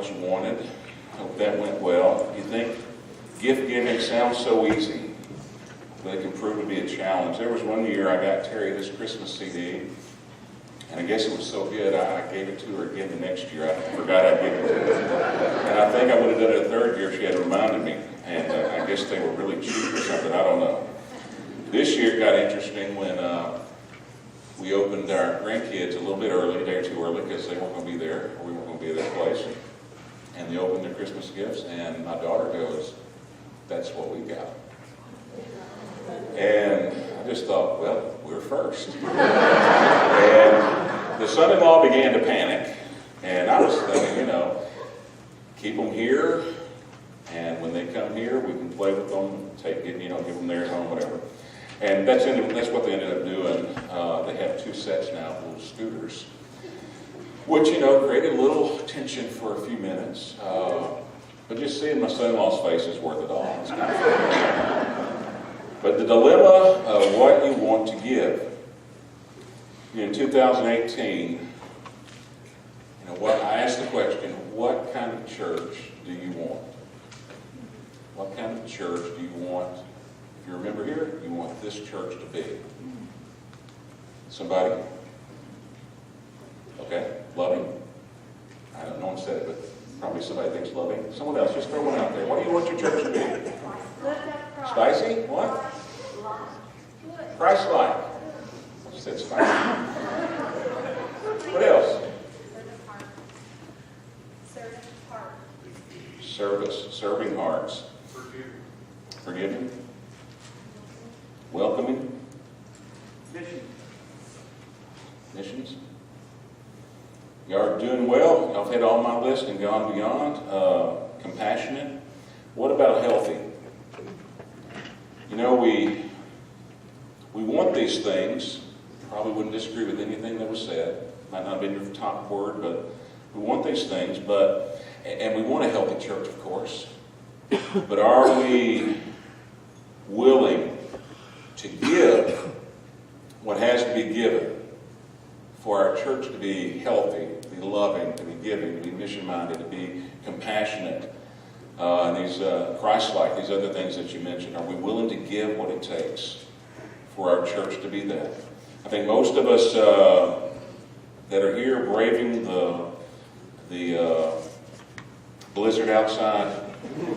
what you wanted. Hope that went well. You think gift giving sounds so easy, but it can prove to be a challenge. There was one year I got Terry this Christmas CD, and I guess it was so good I gave it to her again the next year. I forgot I'd give it to her. And I think I would have done it a third year if she had reminded me. And I guess they were really cheap or something. I don't know. This year it got interesting when we opened our grandkids a little bit early, a day or two early, because they weren't going to be there, or we weren't going to be at their place. And they opened their Christmas gifts, and my daughter goes, "That's what we got." And I just thought, well, we're first. And the son-in-law began to panic, and I was thinking, keep them here, and when they come here, we can play with them, give them theirs home, whatever. And that's what they ended up doing. They have 2 sets now of little scooters, which, created a little tension for a few minutes. But just seeing my son-in-law's face is worth it all. It's kind of fun. But the dilemma of what you want to give. In 2018, I asked the question, what kind of church do you want? What kind of church do you want? If you remember here, you want this church to be. Somebody? Okay, loving? I don't know, no one said it, but probably somebody thinks loving. Someone else, just throw one out there. What do you want your church to be? Spicy? What? Christ-like. She said spicy. What else? Serving hearts. Forgiving. Welcoming. Missions. Y'all are doing well. Y'all have hit all my list and gone beyond. Compassionate. What about healthy? We want these things. Probably wouldn't disagree with anything that was said. Might not have been your top word, but we want these things. And we want a healthy church, of course. But are we willing to give what has to be given for our church to be healthy, to be loving, to be giving, to be mission-minded, to be compassionate, and these Christ-like, these other things that you mentioned? Are we willing to give what it takes for our church to be that? I think most of us that are here braving the blizzard outside, you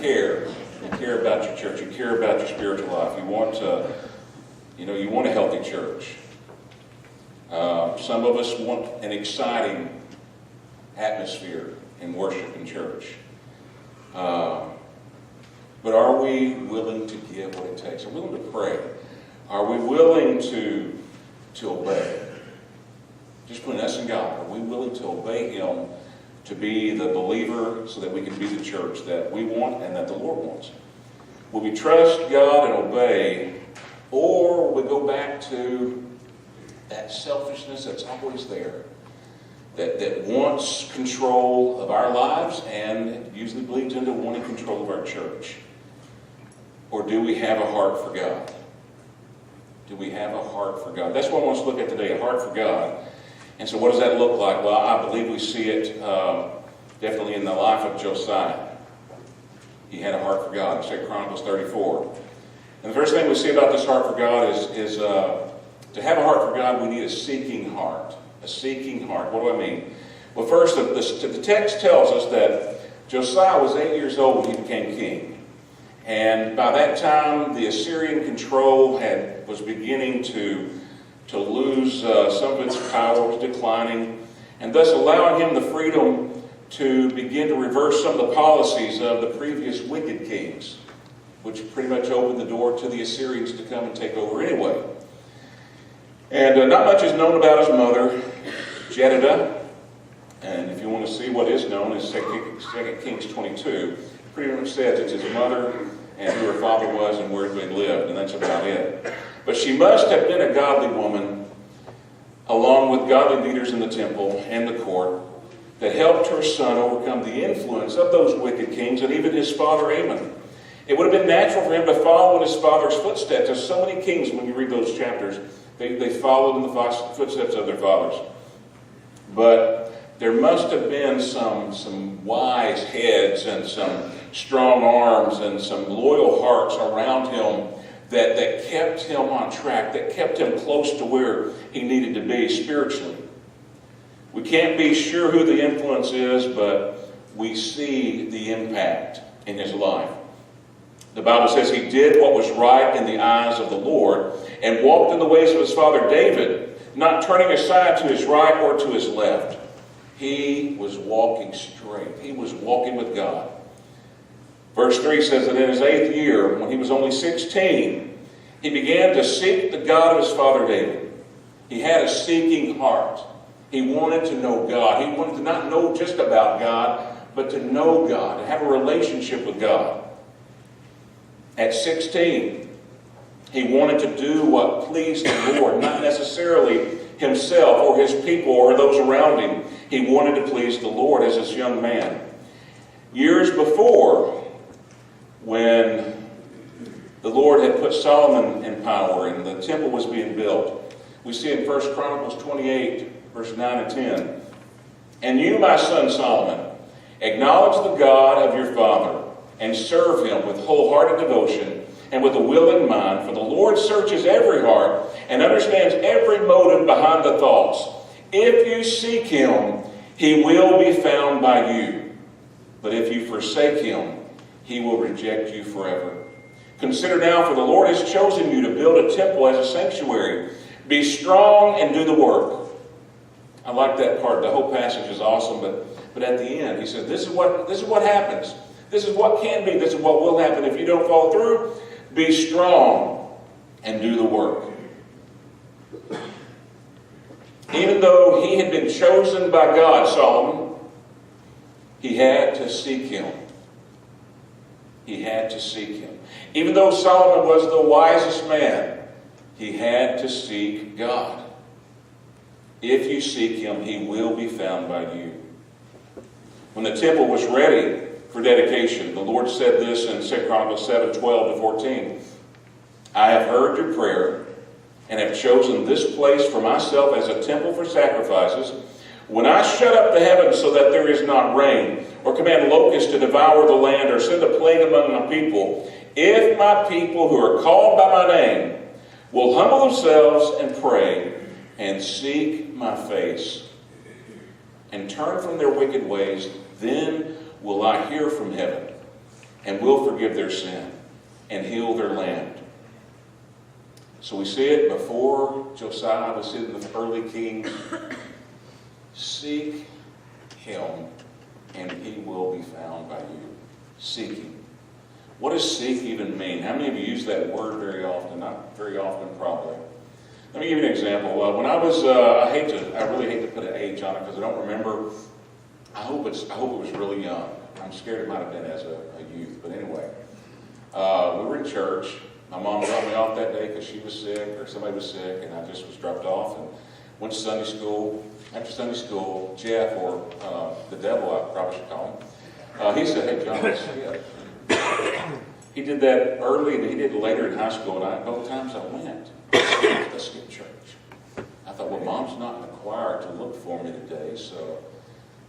care. You care about your church. You care about your spiritual life. You want a healthy church. Some of us want an exciting atmosphere in worship in church. But are we willing to give what it takes? Are we willing to pray? Are we willing to obey? Just between us and God, are we willing to obey Him to be the believer so that we can be the church that we want and that the Lord wants? Will we trust God and obey, or will we go back to that selfishness that's always there, that wants control of our lives and usually bleeds into wanting control of our church? Or do we have a heart for God? Do we have a heart for God? That's what I want us to look at today, a heart for God. And so what does that look like? Well, I believe we see it definitely in the life of Josiah. He had a heart for God in 2 Chronicles 34. And the first thing we see about this heart for God is to have a heart for God, we need a seeking heart. A seeking heart. What do I mean? Well, first, the text tells us that Josiah was 8 years old when he became king. And by that time, the Assyrian control was beginning to lose some of its power, was declining, and thus allowing him the freedom to begin to reverse some of the policies of the previous wicked kings, which pretty much opened the door to the Assyrians to come and take over anyway. And not much is known about his mother, Jedidah. And if you want to see what is known, is 2 Kings 22. Pretty much says it's his mother and who her father was and where they lived, and that's about it. But she must have been a godly woman, along with godly leaders in the temple and the court, that helped her son overcome the influence of those wicked kings and even his father Amon. It would have been natural for him to follow in his father's footsteps. There's so many kings, when you read those chapters, they followed in the footsteps of their fathers. But there must have been some wise heads and some strong arms and some loyal hearts around him that kept him on track, that kept him close to where he needed to be spiritually. We can't be sure who the influence is, but we see the impact in his life. The Bible says he did what was right in the eyes of the Lord and walked in the ways of his father David, not turning aside to his right or to his left. He was walking straight. He was walking with God. Verse 3 says that in his 8th year, when he was only 16, he began to seek the God of his father David. He had a seeking heart. He wanted to know God. He wanted to not know just about God, but to know God, to have a relationship with God. At 16, he wanted to do what pleased the Lord, not necessarily himself or his people or those around him. He wanted to please the Lord as this young man. Years before, when the Lord had put Solomon in power and the temple was being built, we see in 1 Chronicles 28, verse 9 and 10, "And you, my son Solomon, acknowledge the God of your father and serve him with wholehearted devotion and with a willing mind, for the Lord searches every heart and understands every motive behind the thoughts. If you seek him, he will be found by you. But if you forsake him, he will reject you forever. Consider now, for the Lord has chosen you to build a temple as a sanctuary. Be strong and do the work." I like that part. The whole passage is awesome, but at the end, he says, this is what happens. This is what can be. This is what will happen if you don't follow through. Be strong and do the work. Even though he had been chosen by God, Solomon, he had to seek him. He had to seek him. Even though Solomon was the wisest man, he had to seek God. If you seek him, he will be found by you. When the temple was ready for dedication, the Lord said this in 2 Chronicles 7, 12 to 14. "I have heard your prayer and have chosen this place for myself as a temple for sacrifices. When I shut up the heavens so that there is not rain, or command locusts to devour the land, or send a plague among my people, if my people who are called by my name will humble themselves and pray and seek my face and turn from their wicked ways, then will I hear from heaven and will forgive their sin and heal their land." So we see it before Josiah, we see it in the early kings. Seek him and he will be found by you. Seek him. What does seek even mean? How many of you use that word very often? Not very often, probably. Let me give you an example. When I was, I really hate to put an age on it because I don't remember. I hope it was really young. I'm scared it might have been as a youth. But anyway, we were in church. My mom dropped me off that day because she was sick or somebody was sick, and I just was dropped off and went to Sunday school. After Sunday school, Jeff, or the devil, I probably should call him, he said, "Hey, John, let's skip." He did that early, and he did it later in high school, and both times I went, let's skip church. I thought, well, Mom's not in the choir to look for me today, so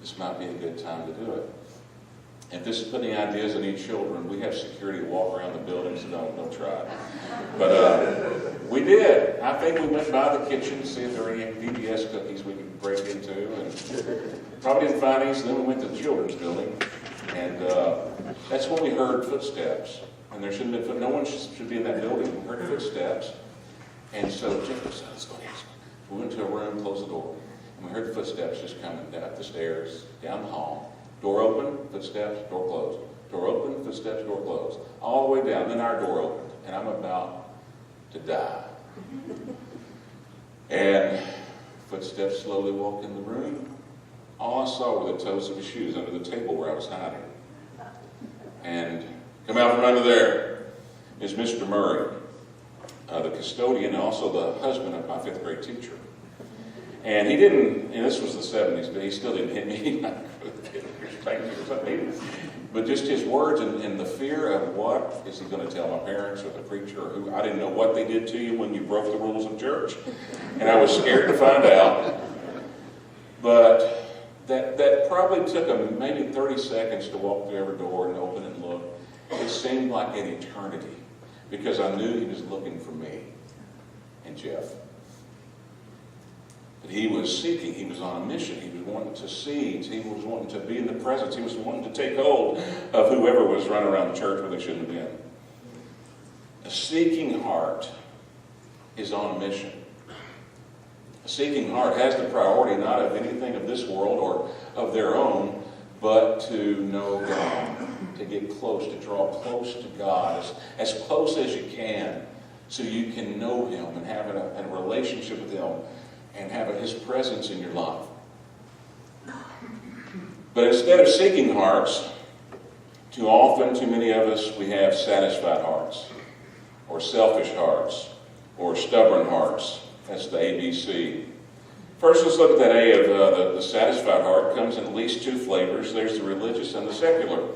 this might be a good time to do it. If this is putting ideas in any children, we have security to walk around the building, so don't try it. But we did. I think we went by the kitchen to see if there were any VBS cookies we could break into, and probably didn't find any, so then we went to the children's building, and that's when we heard footsteps. And there shouldn't have been, no one should be in that building. We heard footsteps, and so Jeff said, let's go. We went to a room, closed the door, and we heard the footsteps just coming down the stairs, down the hall. Door open, footsteps, door closed. Door open, footsteps, door closed. All the way down. Then our door opened, and I'm about to die. And footsteps slowly walked in the room. All I saw were the toes of his shoes under the table where I was hiding. And come out from under there is Mr. Murray, the custodian and also the husband of my 5th grade teacher. And he didn't, and this was the 70s, but he still didn't hit me. But just his words and the fear of what is he going to tell my parents or the preacher or who. I didn't know what they did to you when you broke the rules of church. And I was scared to find out. But that probably took him maybe 30 seconds to walk through every door and open and look. It seemed like an eternity because I knew he was looking for me and Jeff. But he was seeking, he was on a mission, he was wanting to see, he was wanting to be in the presence, he was wanting to take hold of whoever was running around the church where they shouldn't have been. A seeking heart is on a mission. A seeking heart has the priority not of anything of this world or of their own, but to know God, to get close, to draw close to God, as close as you can, so you can know Him and have a relationship with Him and have His presence in your life. But instead of seeking hearts, too often, too many of us, we have satisfied hearts, or selfish hearts, or stubborn hearts. That's the ABC. First, let's look at that A of the satisfied heart. It comes in at least two flavors. There's the religious and the secular.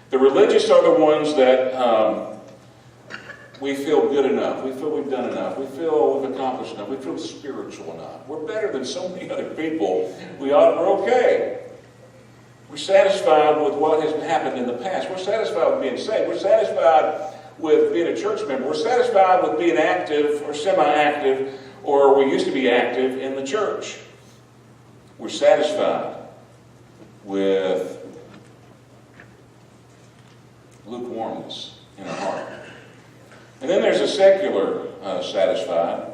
The religious are the ones that we feel good enough. We feel we've done enough. We feel we've accomplished enough. We feel spiritual enough. We're better than so many other people. We're okay. We're satisfied with what has happened in the past. We're satisfied with being saved. We're satisfied with being a church member. We're satisfied with being active or semi-active, or we used to be active in the church. We're satisfied with lukewarmness in our heart. And then there's a secular satisfied.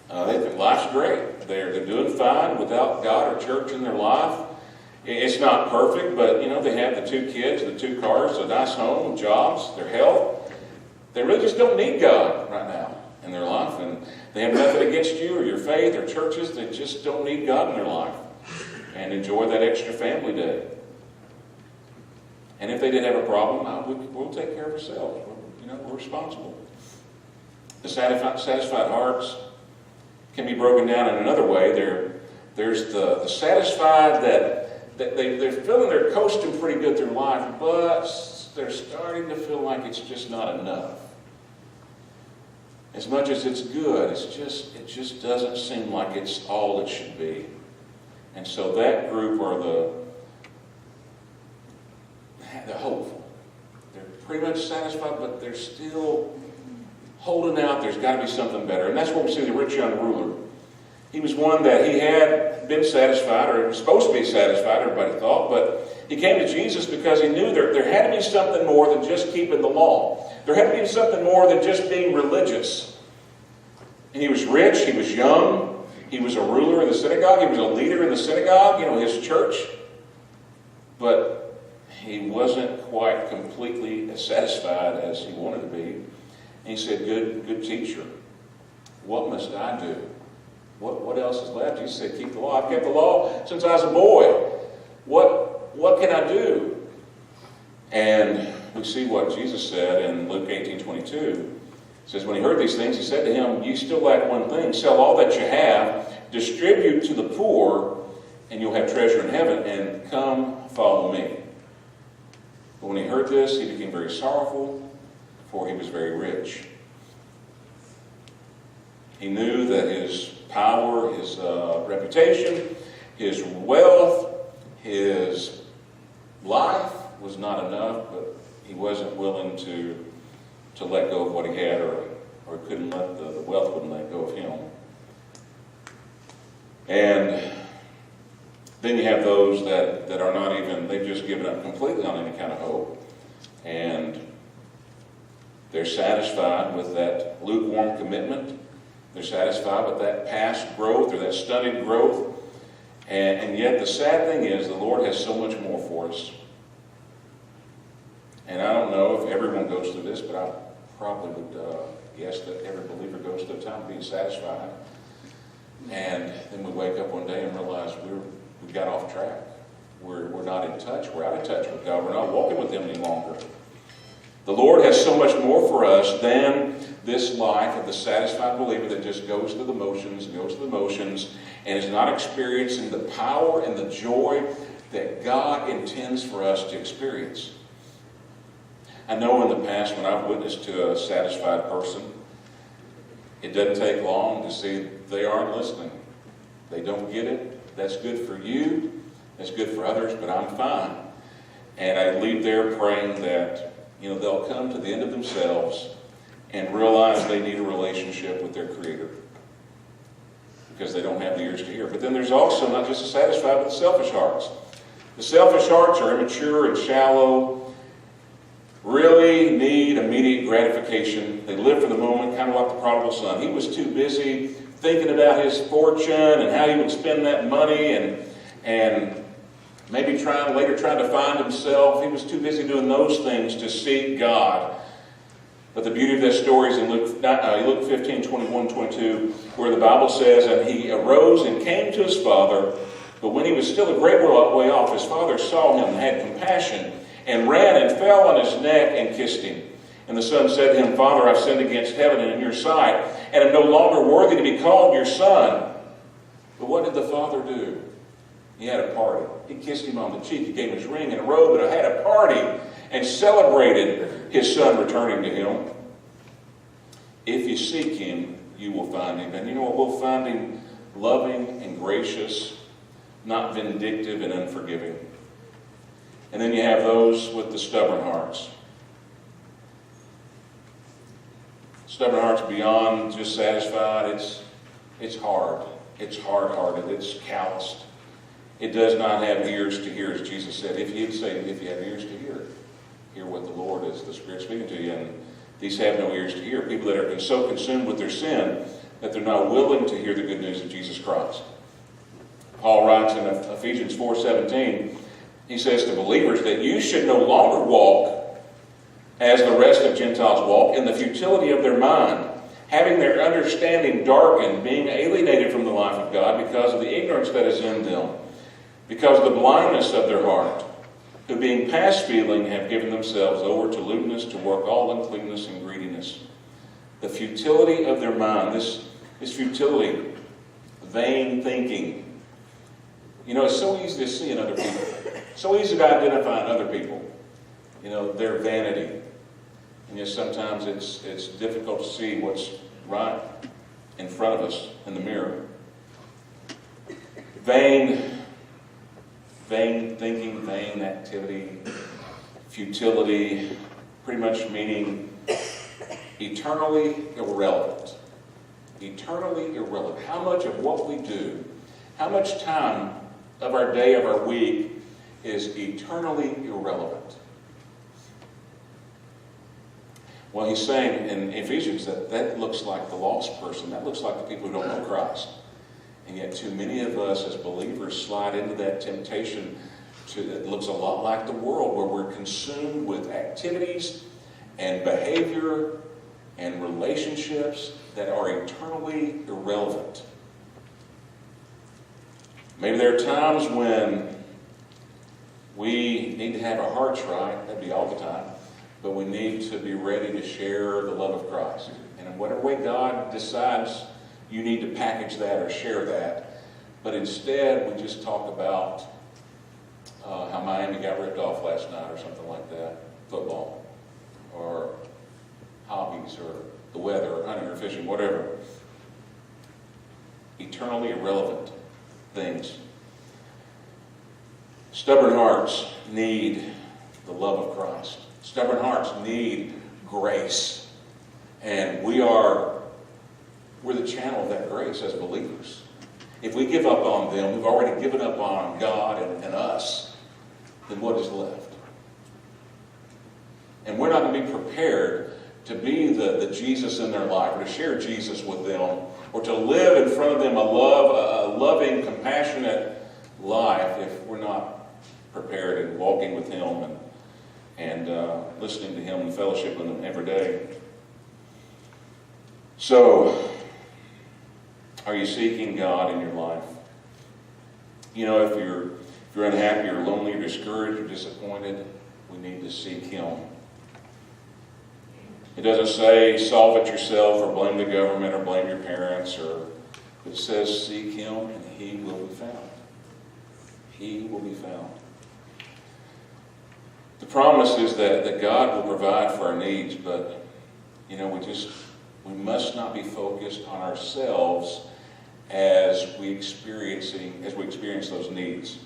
They think life's great. They're doing fine without God or church in their life. It's not perfect, but they have the 2 kids, the 2 cars, a nice home, jobs, their health. They really just don't need God right now in their life, and they have nothing against you or your faith or churches. They just don't need God in their life and enjoy that extra family day. And if they did have a problem, we'll take care of ourselves. We're responsible. The satisfied hearts can be broken down in another way. There's the satisfied that they're feeling they're coasting pretty good through life, but they're starting to feel like it's just not enough. As much as it's good, it just doesn't seem like it's all it should be. And so that group are the hopeful. They're pretty much satisfied, but they're still holding out. There's got to be something better. And that's what we see the rich young ruler. He was one that he had been satisfied, or was supposed to be satisfied, everybody thought, but he came to Jesus because he knew there had to be something more than just keeping the law. There had to be something more than just being religious. And he was rich, he was young, he was a ruler in the synagogue, he was a leader in the synagogue, his church. But he wasn't quite completely as satisfied as he wanted to be. And he said, good teacher, what must I do? What else is left? Jesus said, keep the law. I've kept the law since I was a boy. What can I do? And we see what Jesus said in Luke 18:22. It says, when he heard these things, he said to him, you still lack one thing. Sell all that you have, distribute to the poor, and you'll have treasure in heaven, and come follow me. But when he heard this, he became very sorrowful, for he was very rich. He knew that his power, his reputation, his wealth, his life was not enough, but he wasn't willing to let go of what he had, or couldn't let the wealth wouldn't let go of him. And then you have those that are not even, they've just given up completely on any kind of hope. And they're satisfied with that lukewarm commitment. They're satisfied with that past growth or that stunted growth. And yet the sad thing is the Lord has so much more for us. And I don't know if everyone goes through this, but I probably would guess that every believer goes through a time of being satisfied. And then we wake up one day and realize we got off track. We're not in touch. We're out of touch with God. We're not walking with Him any longer. The Lord has so much more for us than this life of the satisfied believer that just goes through the motions, and is not experiencing the power and the joy that God intends for us to experience. I know in the past when I've witnessed to a satisfied person, it doesn't take long to see they aren't listening. They don't get it. That's good for you. It's good for others, but I'm fine. And I leave there praying that, they'll come to the end of themselves and realize they need a relationship with their Creator, because they don't have the ears to hear. But then there's also not just the satisfied, but the selfish hearts. The selfish hearts are immature and shallow, really need immediate gratification. They live for the moment, kind of like the prodigal son. He was too busy thinking about his fortune and how he would spend that money and maybe later trying to find himself. He was too busy doing those things to seek God. But the beauty of that story is in Luke 15, 21, 22, where the Bible says, "And he arose and came to his father, but when he was still a great way off, his father saw him and had compassion, and ran and fell on his neck and kissed him. And the son said to him, 'Father, I've sinned against heaven and in your sight, and am no longer worthy to be called your son.' But what did the father do? He had a party. He kissed him on the cheek. He gave him his ring and a robe, and had a party and celebrated his son returning to him. If you seek him, you will find him." And you know what? We'll find him loving and gracious, not vindictive and unforgiving. And then you have those with the stubborn hearts. Stubborn hearts beyond just satisfied. It's hard. It's hard-hearted. It's calloused. It does not have ears to hear, as Jesus said. If you have ears to hear what the Lord is, the Spirit speaking to you. And these have no ears to hear. People that are so consumed with their sin that they're not willing to hear the good news of Jesus Christ. Paul writes in Ephesians 4:17, he says to believers that you should no longer walk as the rest of Gentiles walk, in the futility of their mind, having their understanding darkened, being alienated from the life of God because of the ignorance that is in them, because of the blindness of their heart, who being past feeling have given themselves over to lewdness, to work all uncleanness and greediness. The futility of their mind, this futility, vain thinking. It's so easy to see in other people. So easy to identify in other people. Their vanity. And yet sometimes it's difficult to see what's right in front of us in the mirror. Vain thinking, vain activity, futility, pretty much meaning eternally irrelevant. Eternally irrelevant. How much of what we do, how much time of our day, of our week, is eternally irrelevant? Well, he's saying in Ephesians that looks like the lost person. That looks like the people who don't know Christ. And yet too many of us as believers slide into that temptation that looks a lot like the world, where we're consumed with activities and behavior and relationships that are eternally irrelevant. Maybe there are times when we need to have our hearts right. That'd be all the time. But we need to be ready to share the love of Christ. And in whatever way God decides you need to package that or share that. But instead, we just talk about how Miami got ripped off last night or something like that. Football. Or hobbies, or the weather, or hunting, or fishing, whatever. Eternally irrelevant things. Stubborn hearts need the love of Christ. Stubborn hearts need grace. And we're the channel of that grace as believers. If we give up on them, we've already given up on God and us, then what is left? And we're not going to be prepared to be the Jesus in their life, or to share Jesus with them, or to live in front of them a loving, compassionate life if we're not prepared and walking with Him and listening to Him and fellowship with Him every day. So, are you seeking God in your life? If you're unhappy or lonely or discouraged or disappointed, we need to seek Him. It doesn't say solve it yourself or blame the government or blame your parents, it says seek Him and He will be found. He will be found. The promise is that God will provide for our needs, but we must not be focused on ourselves as we experience those needs.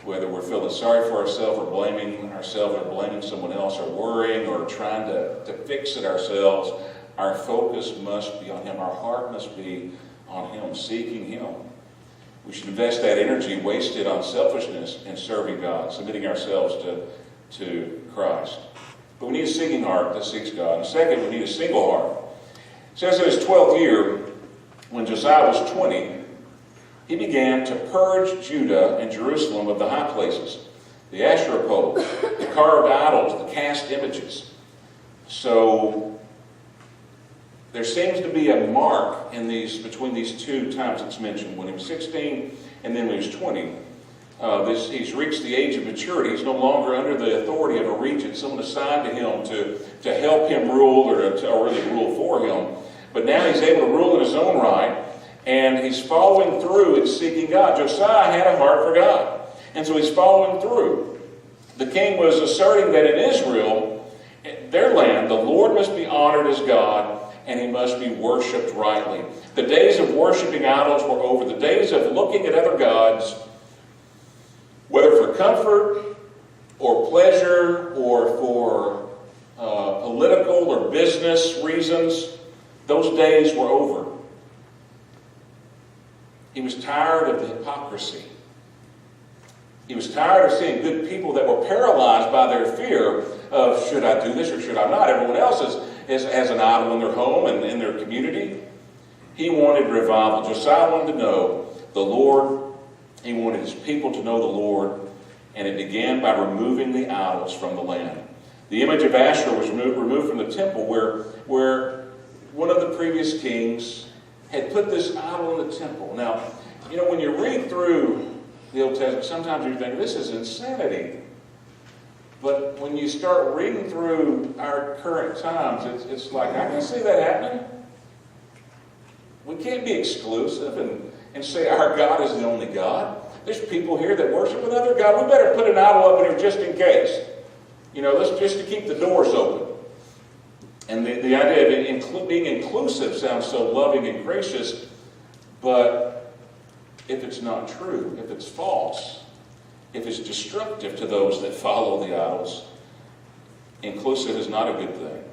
whether we're feeling sorry for ourselves or blaming ourselves or blaming someone else or worrying or trying to fix it ourselves, our focus must be on Him. Our heart must be on Him, seeking Him. We should invest that energy wasted on selfishness in serving God, submitting ourselves to Christ. But we need a seeking heart that seeks God. And second, we need a single heart. It says in his 12th year, when Josiah was 20, he began to purge Judah and Jerusalem of the high places, the Asherah poles, the carved idols, the cast images. So there seems to be a mark in between these two times it's mentioned. When he was 16 and then when he was 20, he's reached the age of maturity. He's no longer under the authority of a regent, someone assigned to him to help him rule or really rule for him. But now he's able to rule in his own right, and he's following through and seeking God. Josiah had a heart for God, and so he's following through. The king was asserting that in Israel, their land, the Lord must be honored as God, and He must be worshipped rightly. The days of worshiping idols were over. The days of looking at other gods, whether for comfort or pleasure or for political or business reasons, those days were over. He was tired of the hypocrisy. He was tired of seeing good people that were paralyzed by their fear of, should I do this or should I not? Everyone else has an idol in their home and in their community. He wanted revival. Josiah wanted to know the Lord. He wanted his people to know the Lord. And it began by removing the idols from the land. The image of Asherah was removed from the temple where one of the previous kings had put this idol in the temple. Now, you know, when you read through the Old Testament, sometimes you think, this is insanity. But when you start reading through our current times, it's like, I can see that happening. We can't be exclusive and say our God is the only God. There's people here that worship another God. We better put an idol up in here just in case. You know, let's just to keep the doors open. And the idea of being inclusive sounds so loving and gracious, but if it's not true, if it's false, if it's destructive to those that follow the idols, inclusive is not a good thing.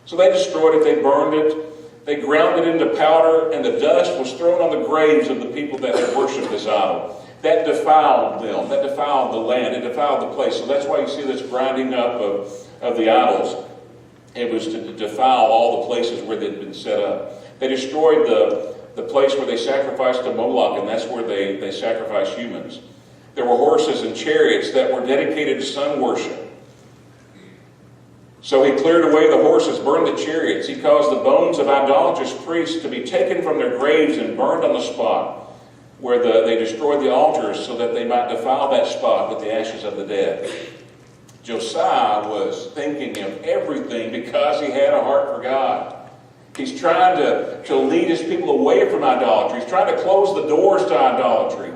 So they destroyed it, they burned it, they ground it into powder, and the dust was thrown on the graves of the people that had worshipped this idol. That defiled them, that defiled the land, it defiled the place. So that's why you see this grinding up of the idols. It was to defile all the places where they'd been set up. They destroyed the place where they sacrificed to Moloch, and that's where they sacrificed humans. There were horses and chariots that were dedicated to sun worship. So he cleared away the horses, burned the chariots. He caused the bones of idolatrous priests to be taken from their graves and burned on the spot where they destroyed the altars so that they might defile that spot with the ashes of the dead. Josiah was thinking of everything because he had a heart for God. He's trying to lead his people away from idolatry. He's trying to close the doors to idolatry.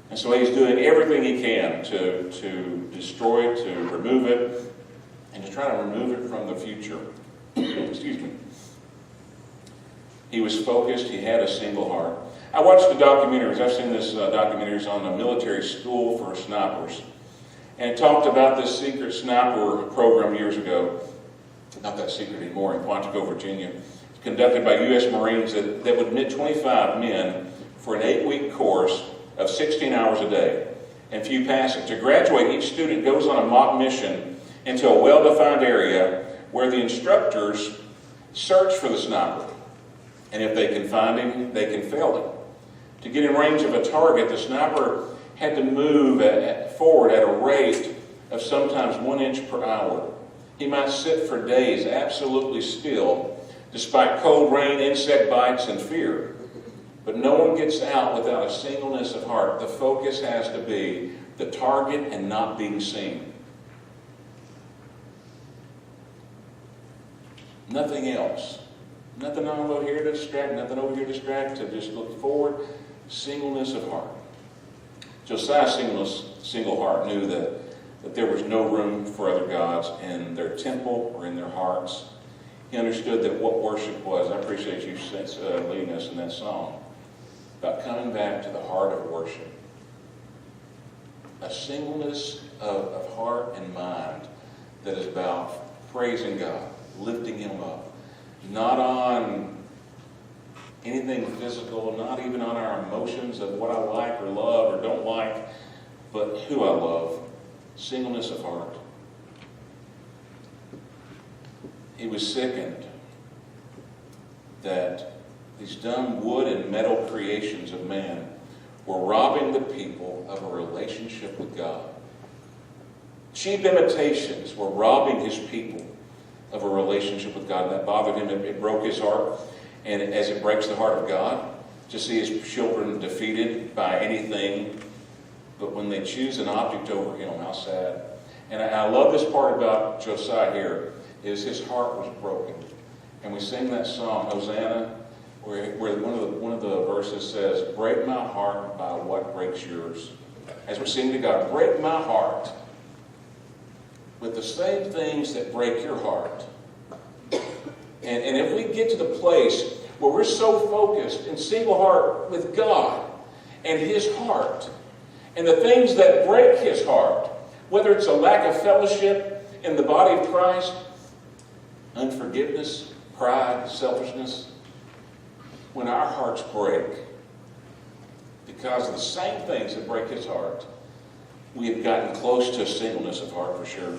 And so he's doing everything he can to destroy it, to remove it, and to try to remove it from the future. Excuse me. He was focused. He had a single heart. I watched the documentaries. I've seen this documentaries on the military school for snipers. And it talked about this secret sniper program years ago. Not that secret anymore, in Quantico, Virginia. It's conducted by U.S. Marines that would admit 25 men for an 8-week course of 16 hours a day and few passing. To graduate, each student goes on a mock mission into a well-defined area where the instructors search for the sniper. And if they can find him, they can fail him. To get in range of a target, the sniper had to move forward at a rate of sometimes 1 inch per hour. He might sit for days absolutely still, despite cold rain, insect bites, and fear. But no one gets out without a singleness of heart. The focus has to be the target and not being seen. Nothing else. Nothing over here to distract, nothing over here to distract, to just look forward. Singleness of heart. Josiah's single heart knew that there was no room for other gods in their temple or in their hearts. He understood that what worship was. I appreciate you leading us in that song about coming back to the heart of worship. a singleness of heart and mind that is about praising God, lifting Him up, not on anything physical, not even on our emotions of what I like or love or don't like, but who I love, singleness of heart. He was sickened that these dumb wood and metal creations of man were robbing the people of a relationship with God. Cheap imitations were robbing His people of a relationship with God. And that bothered Him. It broke His heart. And as it breaks the heart of God to see His children defeated by anything, but when they choose an object over Him, how sad. And I love this part about Josiah here, is his heart was broken. And we sing that song, Hosanna, where one of the verses says, break my heart by what breaks yours. As we sing to God, break my heart with the same things that break your heart. And if we get to the place where we're so focused in single heart with God and His heart, and the things that break His heart, whether it's a lack of fellowship in the body of Christ, unforgiveness, pride, selfishness, when our hearts break because of the same things that break His heart, we have gotten close to a singleness of heart for sure.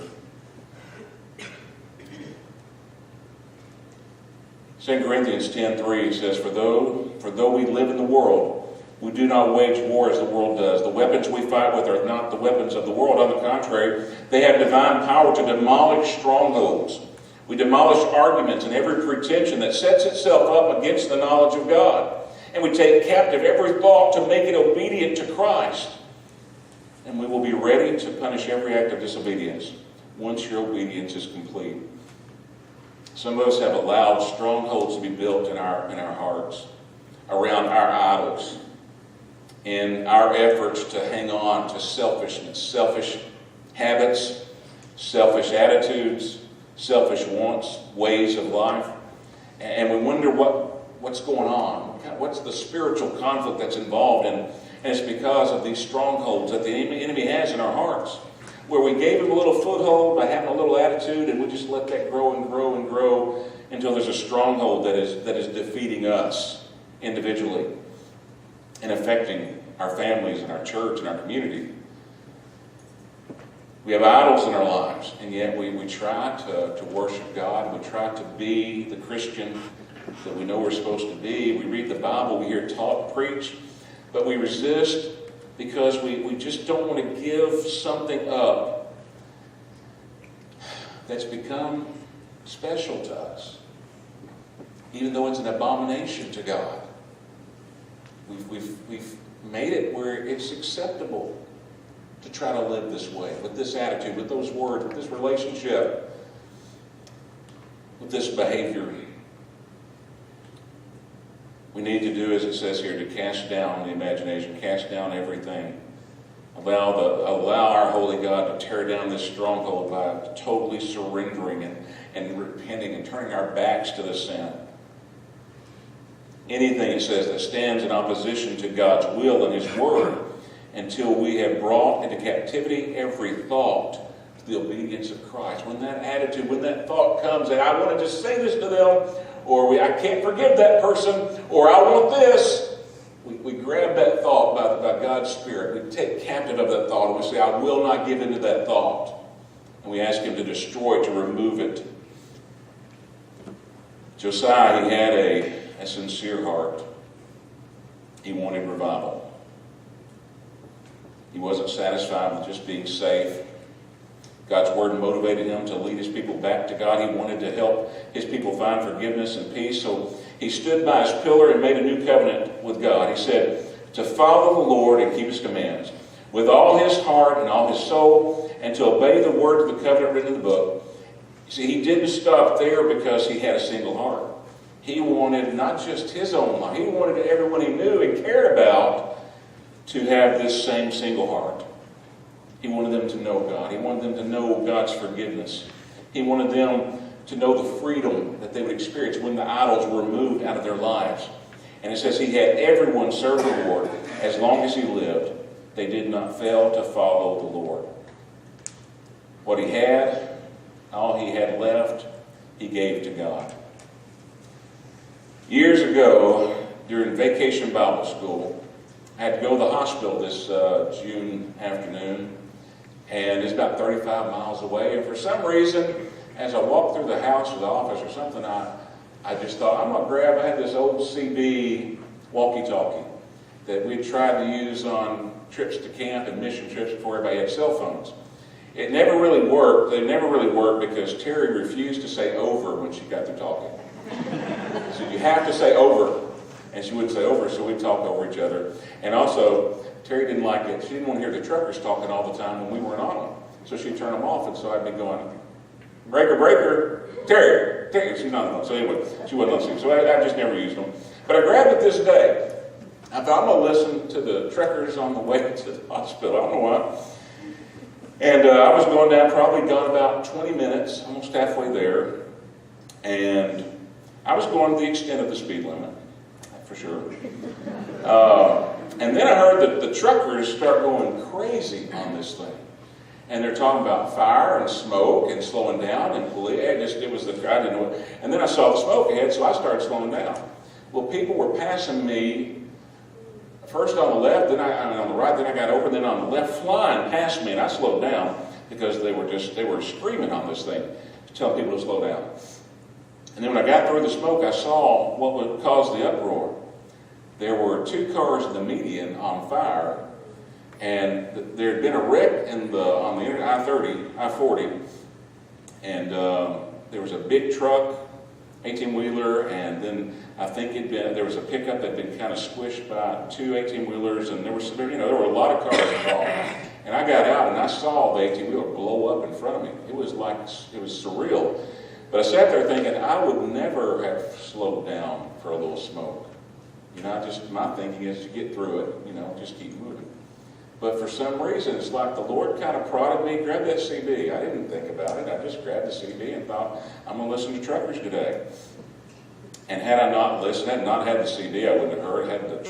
2 Corinthians 10:3 says, For though we live in the world, we do not wage war as the world does. The weapons we fight with are not the weapons of the world. On the contrary, they have divine power to demolish strongholds. We demolish arguments and every pretension that sets itself up against the knowledge of God. And we take captive every thought to make it obedient to Christ. And we will be ready to punish every act of disobedience once your obedience is complete. Some of us have allowed strongholds to be built in our hearts around our idols, in our efforts to hang on to selfishness, selfish habits, selfish attitudes, selfish wants, ways of life. And we wonder what's going on. What's the spiritual conflict that's involved in? And it's because of these strongholds that the enemy has in our hearts, where we gave him a little foothold by having a little attitude, and we just let that grow and grow and grow until there's a stronghold that is defeating us individually and affecting our families and our church and our community. We have idols in our lives, and yet we try to worship God. We try to be the Christian that we know we're supposed to be. We read the Bible, we hear taught, preached, but we resist because we just don't want to give something up that's become special to us, even though it's an abomination to God. We've made it where it's acceptable to try to live this way, with this attitude, with those words, with this relationship, with this behavior. We need to do, as it says here, to cast down the imagination, cast down everything. Allow our holy God to tear down this stronghold by totally surrendering and repenting and turning our backs to the sin. Anything, it says, that stands in opposition to God's will and His word, until we have brought into captivity every thought to the obedience of Christ. When that attitude, when that thought comes, and I want to just say this to them, or I can't forgive that person, or I want this, we grab that thought by God's Spirit. We take captive of that thought, and we say, I will not give into that thought. And we ask Him to destroy it, to remove it. Josiah, he had a sincere heart. He wanted revival. He wasn't satisfied with just being safe. God's word motivated him to lead his people back to God. He wanted to help his people find forgiveness and peace. So he stood by his pillar and made a new covenant with God. He said to follow the Lord and keep His commands with all his heart and all his soul, and to obey the words of the covenant written in the book. You see, he didn't stop there because he had a single heart. He wanted not just his own life. He wanted everyone he knew and cared about to have this same single heart. He wanted them to know God. He wanted them to know God's forgiveness. He wanted them to know the freedom that they would experience when the idols were removed out of their lives. And it says he had everyone serve the Lord as long as he lived, they did not fail to follow the Lord. What he had, all he had left, he gave to God. Years ago, during vacation Bible school, I had to go to the hospital this June afternoon, and it's about 35 miles away. And for some reason, as I walked through the house or the office or something, I just thought, I'm going to grab, I had this old CB walkie-talkie that we tried to use on trips to camp and mission trips before everybody had cell phones. It never really worked. They never really worked because Terry refused to say over when she got through talking. So you have to say over. And she wouldn't say over, so we'd talk over each other. And also, Terry didn't like it. She didn't want to hear the truckers talking all the time when we weren't on them. So she'd turn them off, and so I'd be going, breaker, breaker, Terry. She's not on them. So anyway, she wasn't listening. So I just never used them. But I grabbed it this day. I thought, I'm going to listen to the truckers on the way to the hospital. I don't know why. And I was going down, probably gone about 20 minutes, almost halfway there. And I was going to the extent of the speed limit, for sure. And then I heard that the truckers start going crazy on this thing. And they're talking about fire and smoke and slowing down and police. It was the, I didn't know it. And then I saw the smoke ahead, so I started slowing down. Well, people were passing me first on the left, then on the right, then I got over, then on the left, flying past me, and I slowed down because they were screaming on this thing, telling people to slow down. And then when I got through the smoke, I saw what would cause the uproar. There were two cars in the median on fire, and there had been a wreck on the I-40, and there was a big truck, 18-wheeler, and then I think there was a pickup that had been kind of squished by two 18-wheelers, and there were a lot of cars involved. And I got out and I saw the 18-wheeler blow up in front of me. It was surreal. But I sat there thinking, I would never have slowed down for a little smoke. My thinking is to get through it, just keep moving. But for some reason, it's like the Lord kind of prodded me, grab that CD. I didn't think about it. I just grabbed the CD and thought, I'm going to listen to truckers today. And had I not listened, had not had the CD, I wouldn't have heard.